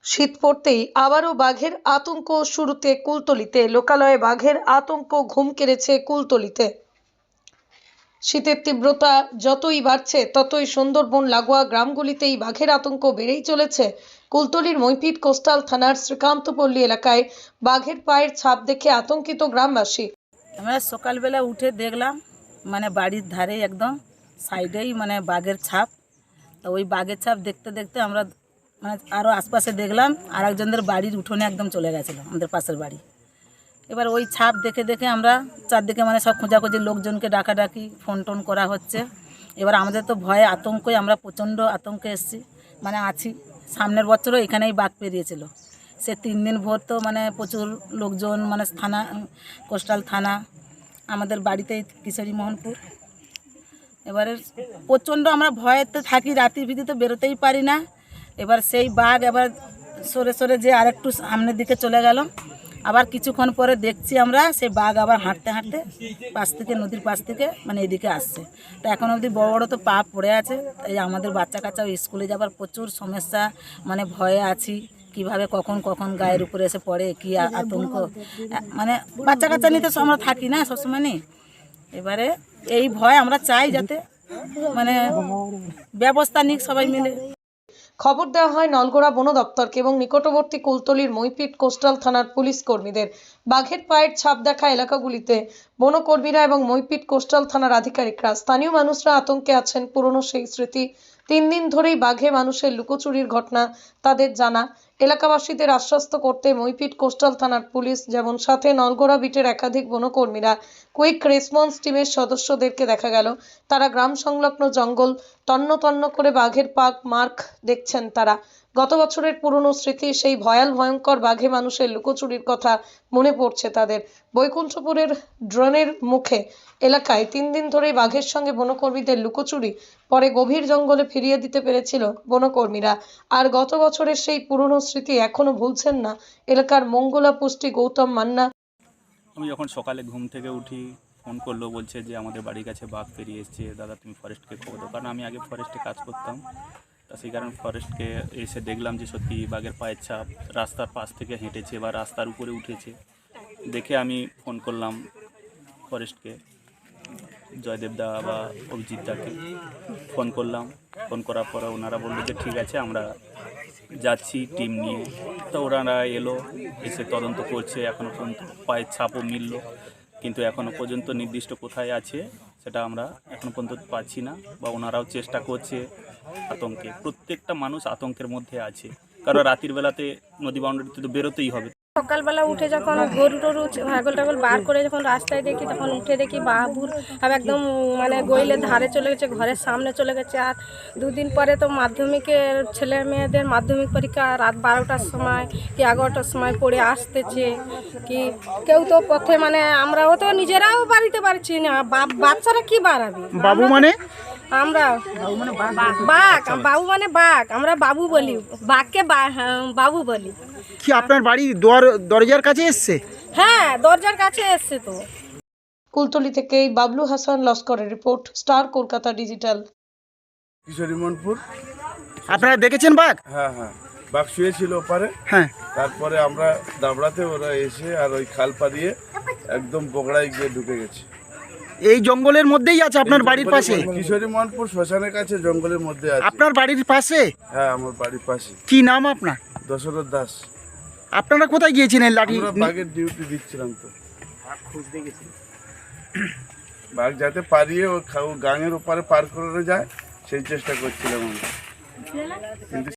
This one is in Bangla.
শীত পড়তেই আবারও বাঘের আতঙ্ক শুরুতে কুলতলিতে। লোকালয়ে বাঘের আতঙ্ক ঘুম কেড়েছে কুলতলিতে। শীতের তীব্রতা যতই বাড়ছে ততই সুন্দরবন লাগোয়া গ্রামগুলিতেই বাঘের আতঙ্ক বেড়েই চলেছে। কুলতলির মইপিট কোস্টাল থানার শ্রীকান্তপল্লী এলাকায় বাঘের পায়ের ছাপ দেখে আতঙ্কিত গ্রামবাসী। আমরা সকালবেলা উঠে দেখলাম বাড়ির ধারে একদম সাইডেই বাঘের ছাপ। তো ওই বাঘের ছাপ দেখতে দেখতে আমরা আরও আশপাশে দেখলাম, আর একজনদের বাড়ির উঠোনে একদম চলে গেছিলো আমাদের পাশের বাড়ি। এবার ওই ছাপ দেখে দেখে আমরা চারদিকে সব খোঁজাখুঁজি, লোকজনকে ডাকাডাকি, ফোন টোন করা হচ্ছে। এবার আমাদের তো ভয়ে আতঙ্কে আমরা প্রচণ্ড আতঙ্কে এসেছি, আছি। সামনের বছরও এখানেই বাঘ পেরিয়েছিল। সে 3 দিন ভোর তো প্রচুর লোকজন, থানা, কোস্টাল থানা, আমাদের বাড়িতে কিশোরী মোহনপুর। এবারে প্রচণ্ড আমরা ভয়েতে থাকি, রাত্রি ভিত্তিতে বেরোতেই পারি না। এবার সেই বাঘ এবার সরে সরে যে আরেকটু সামনের দিকে চলে গেল। আবার কিছুক্ষণ পরে দেখছি আমরা সেই বাঘ আবার হাঁটতে হাঁটতে পাশ থেকে, নদীর পাশ থেকে এদিকে আসছে। তো এখন অবধি বড় বড় তো পা পড়ে আছে। তাই আমাদের বাচ্চা কাচ্চাও স্কুলে যাবার প্রচুর সমস্যা, ভয়ে আছি কিভাবে কখন কখন গায়ের উপরে এসে পড়ে, কি আতঙ্ক। বাচ্চা কাচ্চা নিয়ে তো আমরা থাকি না সবসময় নেই। এবারে এই ভয় আমরা চাই যাতে ব্যবস্থা নিক সবাই মিলে। খবর দেওয়া হয় নলগোড়া বন দপ্তরকে এবং নিকটবর্তী কুলতলির মইপিট কোস্টাল থানার পুলিশ কর্মীদের। বাঘের পায়ের ছাপ দেখা এলাকাগুলিতে বনকর্মীরা এবং মইপিট কোস্টাল থানার আধিকারিকরা। স্থানীয় মানুষরা আতঙ্কে আছেন। পুরনো সেই স্মৃতি, 3 দিন ধরেই বাঘে মানুষের লুকোচুরির ঘটনা তাদের জানা। এলাকাবাসীদের আশ্বস্ত করতে মইপিট কোস্টাল থানার পুলিশ, যেমন সাথে নলগোড়া বিটের একাধিক বনকর্মীরা, কুইক রেসপন্স টিমের সদস্যদেরকে দেখা গেল। তারা গ্রাম সংলগ্ন জঙ্গল তন্ন তন্ন করে বাঘের পাক মার্ক দেখছেন তারা। গত বছরের পুরনো স্মৃতি, সেই ভয়ঙ্কর বাঘে মানুষের লুকোচুরির কথা মনে পড়ছে তাদের। বৈকুণ্ঠপুরের ড্রোনের মুখে এলাকায় 3 দিন ধরেই বাঘের সঙ্গে বনকর্মীদের লুকোচুরি, পরে গভীর জঙ্গলে ফিরিয়ে দিতে পেরেছিল বনকর্মীরা। আর গত বছরের সেই পুরনো স্মৃতি এখনো ভুলছেন না এলাকার মঙ্গলা পুষ্টি গৌতম মান্না। আমি যখন সকালে ঘুম থেকে উঠি, ফোন করলো, বলছে যে আমাদের বাড়ির কাছে বাঘ পেরিয়ে এসছে, দাদা তুমি ফরেস্টকে খবর দাও। কারণ আমি আগে ফরেস্টে কাজ করতাম, তা সেই কারণে ফরেস্টকে এসে দেখলাম যে সত্যি বাঘের পায়ের ছাপ রাস্তার পাশ থেকে হেঁটেছে বা রাস্তার উপরে উঠেছে। দেখে আমি ফোন করলাম ফরেস্টকে, জয়দেবদা বা অভিজিৎদাকে ফোন করলাম। ফোন করার পরে ওনারা বললো যে ঠিক আছে আমরা যাচ্ছি টিম নিয়ে। তো ওনারা এলো, এসে তদন্ত করছে। এখনও পর্যন্ত পায়ের ছাপও মিলল, কিন্তু এখনও পর্যন্ত নির্দিষ্ট কোথায় আছে সেটা আমরা এখনও পর্যন্ত পাচ্ছি না, বা ওনারাও চেষ্টা করছে। আতঙ্কে প্রত্যেকটা মানুষ আতঙ্কের মধ্যে আছে, কারণ রাতের বেলাতে নদী বাউন্ডারিতে তো বেরোতেই হবে। সকালবেলা উঠে যখন গরু টরু ছাগল টাগল বার করে যখন রাস্তায় দেখি, তখন উঠে দেখি বাবুর একদম গইলের ধারে চলে গেছে, ঘরের সামনে চলে গেছে। আর 2 দিন পরে তো মাধ্যমিকের ছেলে মেয়েদের মাধ্যমিক পরীক্ষা রাত 12টার সময় কি 11টার সময় পড়ে আসতেছে। কি কেউ তো পথে আমরাও তো নিজেরাও বাড়িতে পারছি না, বাচ্চারা কি বাড়াবে। বাবু আমরা বাঘ, বাবু বাঘ, আমরা বাবু বলি, বাঘকে বাবু বলি। কি আপনার বাড়ি দরজার কাছে এসছে? হ্যাঁ, দরজার কাছে এসছে তো। কুলতলি থেকে বাবলু হাসান লস্করের report, star Kolkata digital. Kishori Mohanpur. আপনারা দেখেছেন বাঘ? হ্যাঁ হ্যাঁ, বাঘ শুয়েছিল ওপারে। হ্যাঁ, তারপরে আমরা দাবড়াতে ওরা এসে আর ওই খাল পাড়িয়ে একদম বগড়ায় গিয়ে ঢুকে গেছে। এই জঙ্গলের মধ্যেই আছে আপনার বাড়ির পাশে? কিশোরী মোহনপুর শ্মশানের কাছে জঙ্গলের মধ্যে আছে। আপনার বাড়ির পাশে? হ্যাঁ, আমার বাড়ির পাশে। কি নাম আপনার? দশরথ দাস। আপনারা কোথায় গিয়েছিলেন? লাঠি বাঘের ডিউটি দিচ্ছিলাম তো, বাঘ যাতে পারিয়ে ও গাঙের ওপারে পার করে যায় সেই চেষ্টা করছিলাম আমরা, কিন্তু